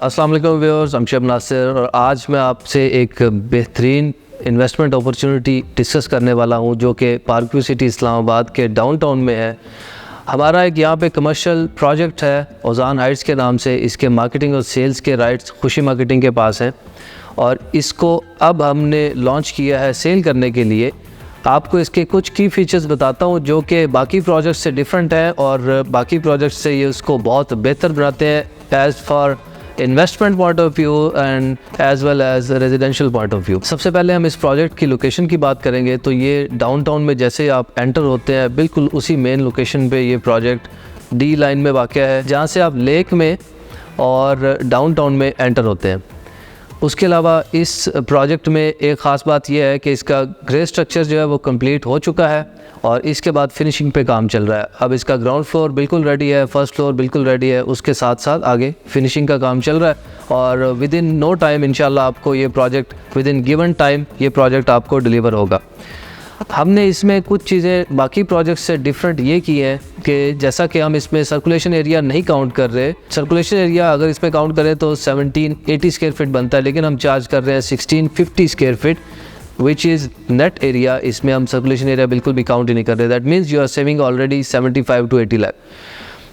अस्सलाम वालेकुम viewers, I'm शेब नासिर और आज मैं आपसे एक बेहतरीन इन्वेस्टमेंट अपॉर्चुनिटी डिस्कस करने वाला हूं जो कि पार्क व्यू सिटी इस्लामाबाद के डाउनटाउन में है। हमारा एक यहाँ पे कमर्शियल प्रोजेक्ट है ओज़ान हाइट्स के नाम से। इसके मार्केटिंग और सेल्स के राइट्स खुशी मार्केटिंग के पास हैं और इसको अब हमने लॉन्च किया है सेल करने के लिए। आपको इसके कुछ की फ़ीचर्स बताता हूँ जो कि बाकी प्रोजेक्ट से डिफरेंट है और बाकी प्रोजेक्ट से ये उसको बहुत बेहतर बनाते हैं as for investment point of view and as well as residential point of view. सबसे पहले हम इस प्रोजेक्ट की लोकेशन की बात करेंगे तो ये डाउनटाउन में जैसे आप एंटर होते हैं बिल्कुल उसी मेन लोकेशन पे ये प्रोजेक्ट डी लाइन में वाक़या है, जहाँ से आप लेक में और डाउनटाउन में एंटर होते हैं। उसके अलावा इस प्रोजेक्ट में एक ख़ास बात यह है कि इसका ग्रे स्ट्रक्चर जो है वो कंप्लीट हो चुका है और इसके बाद फिनिशिंग पे काम चल रहा है। अब इसका ग्राउंड फ्लोर बिल्कुल रेडी है, फर्स्ट फ्लोर बिल्कुल रेडी है, उसके साथ साथ आगे फिनिशिंग का काम चल रहा है और विद इन नो टाइम इंशाल्लाह आपको ये project with in given time ये प्रोजेक्ट आपको डिलीवर होगा। हमने इसमें कुछ चीज़ें बाकी प्रोजेक्ट से डिफरेंट ये की हैं कि जैसा कि हम इसमें सर्कुलेशन एरिया नहीं काउंट कर रहे। सर्कुलेशन एरिया अगर इसमें काउंट करें तो 1780 स्क्वायर फीट बनता है, लेकिन हम चार्ज कर रहे हैं 1650 square feet which is net area. इसमें हम सर्कुलेशन एरिया बिल्कुल भी काउंट ही नहीं कर रहे। That means you are saving already 75 to 80 lakh.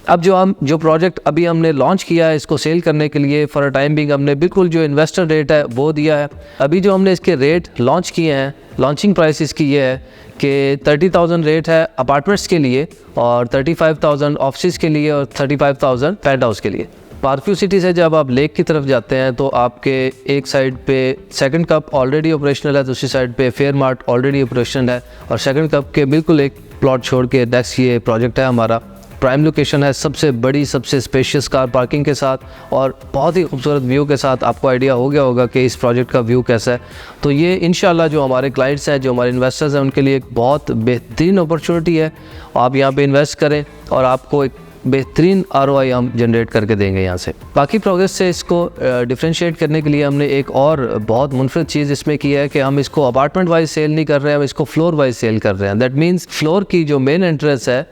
अब जो प्रोजेक्ट अभी हमने लॉन्च किया है इसको सेल करने के लिए फॉर अ टाइम बिंग हमने बिल्कुल जो इन्वेस्टर रेट है वो दिया है। अभी जो हमने इसके रेट लॉन्च किए हैं, लॉन्चिंग प्राइस इसकी ये है कि 30,000 रेट है अपार्टमेंट्स के लिए और 35,000 ऑफिस के लिए और 35,000 पेंट हाउस के लिए। पार्क व्यू सिटी से जब आप लेक की तरफ जाते हैं तो आपके एक साइड पे सेकंड कप ऑलरेडी ऑपरेशनल है, दूसरी साइड पे फेयर मार्ट ऑलरेडी ऑपरेशनल है और सेकंड कप के बिल्कुल एक प्लॉट छोड़ के नेक्स्ट ये प्रोजेक्ट है हमारा। प्राइम लोकेशन है, सबसे बड़ी सबसे स्पेशियस कार पार्किंग के साथ और बहुत ही खूबसूरत व्यू के साथ। आपको आइडिया हो गया होगा कि इस प्रोजेक्ट का व्यू कैसा है। तो ये इंशाल्लाह जो हमारे क्लाइंट्स हैं, जो हमारे इन्वेस्टर्स हैं, उनके लिए एक बहुत बेहतरीन अपॉर्चुनिटी है। आप यहाँ पे इन्वेस्ट करें और आपको एक बेहतरीन ROI हम जनरेट करके देंगे यहाँ से। बाकी प्रोग्रेस से इसको डिफ्रेंशिएट करने के लिए हमने एक और बहुत मुनफरद चीज़ इसमें की है कि हम इसको अपार्टमेंट वाइज सेल नहीं कर रहे हैं, हम इसको फ्लोर वाइज सेल कर रहे हैं। दैट मीन्स फ्लोर की जो मेन एंट्रेंस है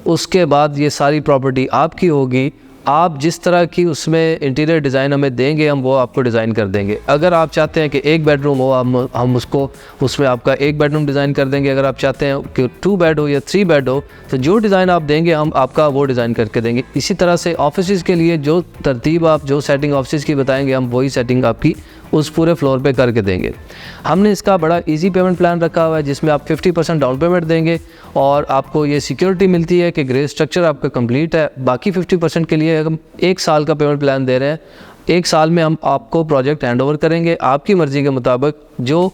उसके बाद ये सारी प्रॉपर्टी आपकी होगी। आप जिस तरह की उसमें इंटीरियर डिज़ाइन हमें देंगे हम वो आपको डिज़ाइन कर देंगे। अगर आप चाहते हैं कि एक बेडरूम हो हम उसको उसमें आपका एक बेडरूम डिज़ाइन कर देंगे। अगर आप चाहते हैं कि 2 बेड हो या 3 बेड हो तो जो डिज़ाइन आप देंगे हम आपका वो डिज़ाइन करके देंगे। इसी तरह से ऑफिस के लिए जो तरतीब आप जो सेटिंग ऑफिस की बताएंगे हम वही सेटिंग आपकी उस पूरे फ्लोर पे करके देंगे। हमने इसका बड़ा इजी पेमेंट प्लान रखा हुआ है जिसमें आप 50% डाउन पेमेंट देंगे और आपको ये सिक्योरिटी मिलती है कि ग्रे स्ट्रक्चर आपका कंप्लीट है। बाकी 50% के लिए हम 1 साल का पेमेंट प्लान दे रहे हैं। 1 साल में हम आपको प्रोजेक्ट हैंड ओवर करेंगे, आपकी मर्ज़ी के मुताबिक जो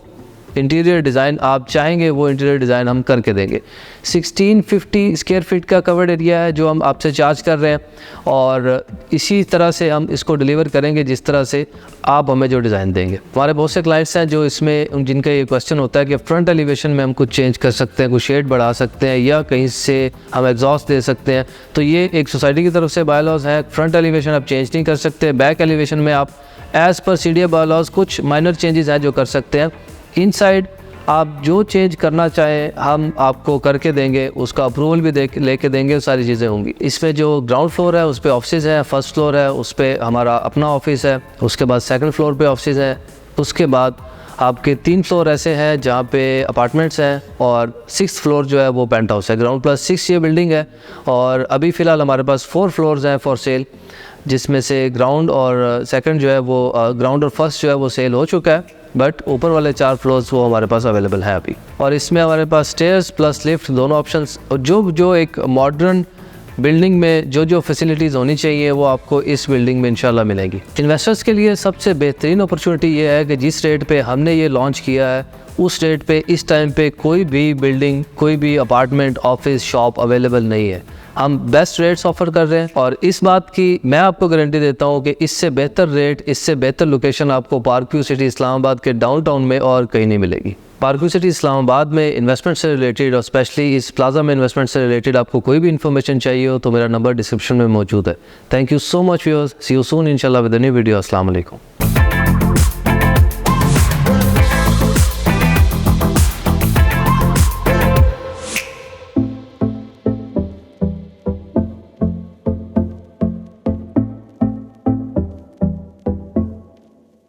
इंटीरियर डिज़ाइन आप चाहेंगे वो इंटीरियर डिज़ाइन हम करके देंगे। 1650 स्क्वायर फीट का कवर्ड एरिया है जो हम आपसे चार्ज कर रहे हैं और इसी तरह से हम इसको डिलीवर करेंगे जिस तरह से आप हमें जो डिज़ाइन देंगे। हमारे बहुत से क्लाइंट्स हैं जो इसमें जिनका ये क्वेश्चन होता है कि फ्रंट एलिवेशन में हम कुछ चेंज कर सकते हैं, कुछ शेड बढ़ा सकते हैं या कहीं से हम एग्जॉस्ट दे सकते हैं। तो ये एक सोसाइटी की तरफ से बायलॉज है, फ्रंट एलिवेशन आप चेंज नहीं कर सकते। बैक एलिवेशन में आप एज़ पर CDA बायलॉज कुछ माइनर चेंजेस हैं जो कर सकते हैं। इनसाइड आप जो चेंज करना चाहें हम आपको करके देंगे, उसका अप्रूवल भी लेके देंगे, सारी चीज़ें होंगी। इसमें जो ग्राउंड फ्लोर है उस पर ऑफिस है, फर्स्ट फ्लोर है उस पर हमारा अपना ऑफिस है, उसके बाद सेकंड फ्लोर पे ऑफिस है, उसके बाद आपके 3 फ्लोर ऐसे हैं जहाँ पे अपार्टमेंट्स हैं और 6th फ्लोर जो है वो पेंट हाउस है। ग्राउंड प्लस 6 ये बिल्डिंग है और अभी फ़िलहाल हमारे पास 4 फ्लोर्स हैं फॉर सेल, जिसमें से ग्राउंड और सेकंड जो है वो ग्राउंड और फर्स्ट जो है वो सेल हो चुका है, बट ऊपर वाले 4 फ्लोर्स वो हमारे पास अवेलेबल है अभी। और इसमें हमारे पास स्टेयर्स प्लस लिफ्ट दोनों ऑप्शंस और जो एक मॉडर्न बिल्डिंग में जो फैसिलिटीज़ होनी चाहिए वो आपको इस बिल्डिंग में इंशाल्लाह मिलेगी। इन्वेस्टर्स के लिए सबसे बेहतरीन अपॉर्चुनिटी ये है कि जिस रेट पे हमने ये लॉन्च किया है उस रेट पे इस टाइम पे कोई भी बिल्डिंग, कोई भी अपार्टमेंट, ऑफिस, शॉप अवेलेबल नहीं है। हम बेस्ट रेट्स ऑफ़र कर रहे हैं और इस बात की मैं आपको गारंटी देता हूँ कि इससे बेहतर रेट, इससे बेहतर लोकेशन आपको पार्क व्यू सिटी इस्लामाबाद के डाउनटाउन में और कहीं नहीं मिलेगी। पार्क व्यू सिटी इस्लामाबाद में इन्वेस्टमेंट से रिलेटेड और स्पेशली इस प्लाजा में इन्वेस्टमेंट से रिलेटेड आपको कोई भी इन्फॉर्मेशन चाहिए हो तो मेरा नंबर डिस्क्रिप्शन में मौजूद है। Thank you so much viewers, see you soon इंशाल्लाह विद अ न्यू वीडियो। अस्सलाम वालेकुम।